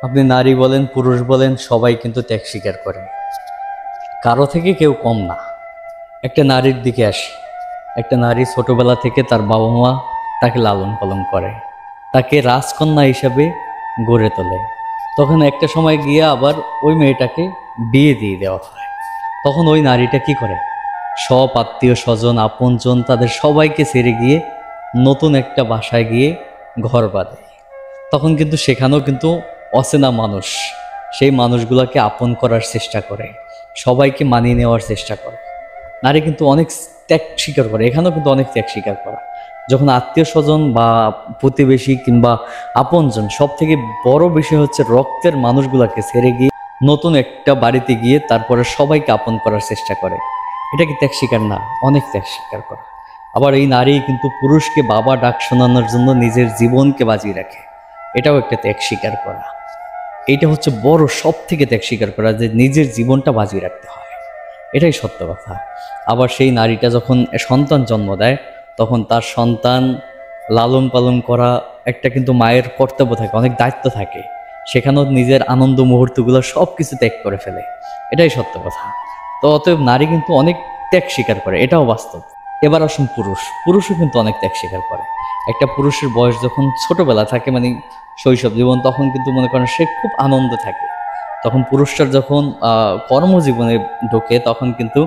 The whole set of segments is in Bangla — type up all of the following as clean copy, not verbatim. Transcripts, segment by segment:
আপনি নারী বলেন পুরুষ বলেন সবাই কিন্তু ত্যাগ স্বীকার করে, কারো থেকে কেউ কম না। একটা নারীর দিকে আসি, একটা নারী ছোটবেলা থেকে তার বাবা মা তাকে লালন পালন করে, তাকে রাজকন্যা হিসাবে গড়ে তোলে। তখন একটা সময় গিয়ে আবার ওই মেয়েটাকে বিয়ে দিয়ে দেওয়া হয়। তখন ওই নারীটা কি করে, সব আত্মীয় স্বজন আপনজন তাদের সবাইকে ছেড়ে গিয়ে নতুন একটা বাসায় গিয়ে ঘর বাঁধে। তখন কিন্তু সেখানেও কিন্তু অচেনা মানুষ সেই মানুষগুলোকে আপন করার চেষ্টা করে, সবাইকে মানিয়ে নেওয়ার চেষ্টা করে। নারী কিন্তু অনেক ত্যাগ স্বীকার করে, এখানেও কিন্তু অনেক ত্যাগ স্বীকার করা। যখন আত্মীয় স্বজন বা প্রতিবেশী কিংবা আপনজন, সব থেকে বড় বিষয় হচ্ছে রক্তের মানুষগুলোকে ছেড়ে গিয়ে নতুন একটা বাড়িতে গিয়ে তারপরে সবাইকে আপন করার চেষ্টা করে, এটা কি ত্যাগ স্বীকার না? অনেক ত্যাগ স্বীকার করা। আবার এই নারী কিন্তু পুরুষকে বাবা ডাক শোনানোর জন্য নিজের জীবনকে বাজিয়ে রাখে, এটাও একটা ত্যাগ স্বীকার করা। এইটা হচ্ছে বড় সব থেকে ত্যাগ স্বীকার করা, যে নিজের জীবনটা বাজিয়ে রাখতে হয়, এটাই সত্য কথা। আবার সেই নারীটা যখন সন্তান জন্ম দেয়, তখন তার সন্তান লালন পালন করা একটা কিন্তু মায়ের কর্তব্য থাকে, অনেক দায়িত্ব থাকে। সেখানেও নিজের আনন্দ মুহূর্তগুলো সব কিছু ত্যাগ করে ফেলে, এটাই সত্য কথা। তো অতএব নারী কিন্তু অনেক ত্যাগ স্বীকার করে, এটাও বাস্তব। এবার আসুন পুরুষও কিন্তু অনেক ত্যাগ স্বীকার করে। একটা পুরুষের বয়স যখন ছোটবেলা থাকে, মানে শৈশব জীবন, তখন কিন্তু মনে করেন সে খুব আনন্দ থাকে। তখন পুরুষটার যখন কর্মজীবনে ঢোকে, তখন কিন্তু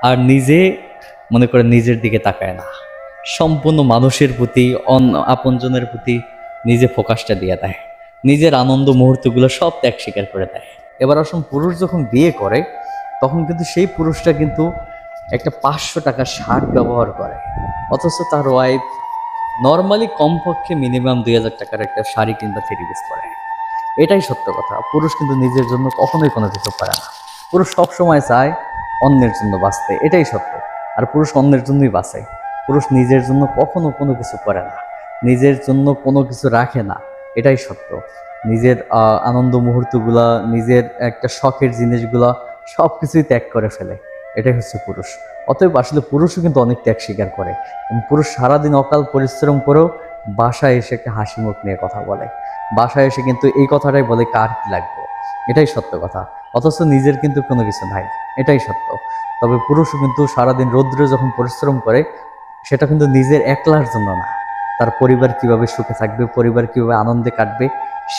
আর নিজে মনে করে নিজের দিকে তাকায় না, সম্পূর্ণ মানুষের প্রতি আপনজনের প্রতি নিজে ফোকাসটা দিয়ে দেয়, নিজের আনন্দ মুহূর্তগুলো সব ত্যাগ স্বীকার করে দেয়। এবার আসুন পুরুষ যখন বিয়ে করে, তখন কিন্তু সেই পুরুষটা কিন্তু একটা 500 টাকার শার্ট ব্যবহার করে, অথচ তার ওয়াইফ নর্মালি কমপক্ষে মিনিমাম 2000 টাকার একটা শাড়ি কিংবা থ্রি পিস পরে। এটাই সত্য কথা। পুরুষ কিন্তু নিজের জন্য কখনোই কোনো কিছু করে না, পুরুষ সবসময় চায় অন্যের জন্য বাঁচতে, এটাই সত্য। আর পুরুষ অন্যের জন্যই বাঁচে, পুরুষ নিজের জন্য কখনো কোনো কিছু করে না, নিজের জন্য কোনো কিছু রাখে না, এটাই সত্য। নিজের আনন্দ মুহূর্তগুলা, নিজের একটা শখের জিনিসগুলা সব কিছুই ত্যাগ করে ফেলে, এটাই হচ্ছে পুরুষ। অতএব আসলে পুরুষও কিন্তু অনেক ত্যাগ স্বীকার করে। পুরুষ সারাদিন অকাল পরিশ্রম করেও বাসায় এসে একটা হাসি মুখ নিয়ে কথা বলে, বাসায় এসে কিন্তু এই কথাটাই বলে কার কি লাগবে, এটাই সত্য কথা। অথচ নিজের কিন্তু কোনো কিছু নাই, এটাই সত্য। তবে পুরুষও কিন্তু সারাদিন রৌদ্রে যখন পরিশ্রম করে, সেটা কিন্তু নিজের একলার জন্য না, তার পরিবার কিভাবে সুখে থাকবে, পরিবার কিভাবে আনন্দে কাটবে,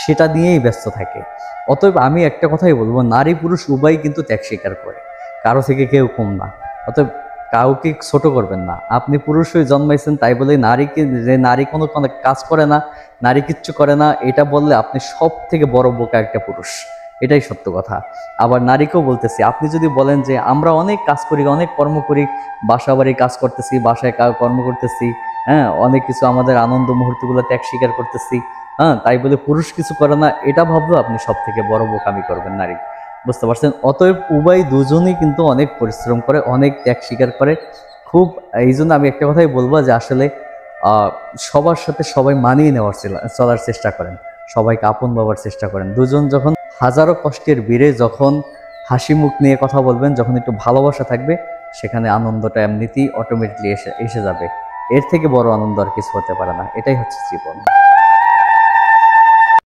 সেটা নিয়েই ব্যস্ত থাকে। অতএব আমি একটা কথাই বলবো, নারী পুরুষ উভয়ই কিন্তু ত্যাগ স্বীকার করে, কারো থেকে কেউ কম না। অতএব কাউকে ছোট করবেন না। আপনি পুরুষ হয়ে জন্মাইছেন তাই বলে নারীকে, যে নারী কোনো কাজ করে না, নারী কিচ্ছু করে না, এটা বললে আপনি সব থেকে বড় বোকা একটা পুরুষ, এটাই সত্য কথা। আবার নারীকেও বলতেছি, আপনি যদি বলেন যে আমরা অনেক কাজ করি, অনেক কর্ম করি, বাসা বাড়ি কাজ করতেছি, বাসায় কর্ম করতেছি, হ্যাঁ, অনেক কিছু আমাদের আনন্দ মুহূর্তগুলো ত্যাগ স্বীকার করতেছি, হ্যাঁ, তাই বলে পুরুষ কিছু করে না, এটা ভাবলেও আপনি সব থেকে বড় বোকামি করবেন নারী, বুঝতে পারছেন? অতএব উভয় দুজনই কিন্তু অনেক পরিশ্রম করে, অনেক ত্যাগ স্বীকার করে খুব। এই জন্য আমি একটা কথাই বলবো যে আসলে সবার সাথে সবাই মানিয়ে নেওয়ার চলার চেষ্টা করেন, সবাইকে আপন ভাবার চেষ্টা করেন। দুজন যখন হাজারো কষ্টের ভিড়ে যখন হাসি মুখ নিয়ে কথা বলবেন, যখন একটু ভালোবাসা থাকবে, সেখানে আনন্দটা এমনিতেই অটোমেটিকলি এসে যাবে। এর থেকে বড় আনন্দ আর কিছু হতে পারে না, এটাই হচ্ছে জীবন।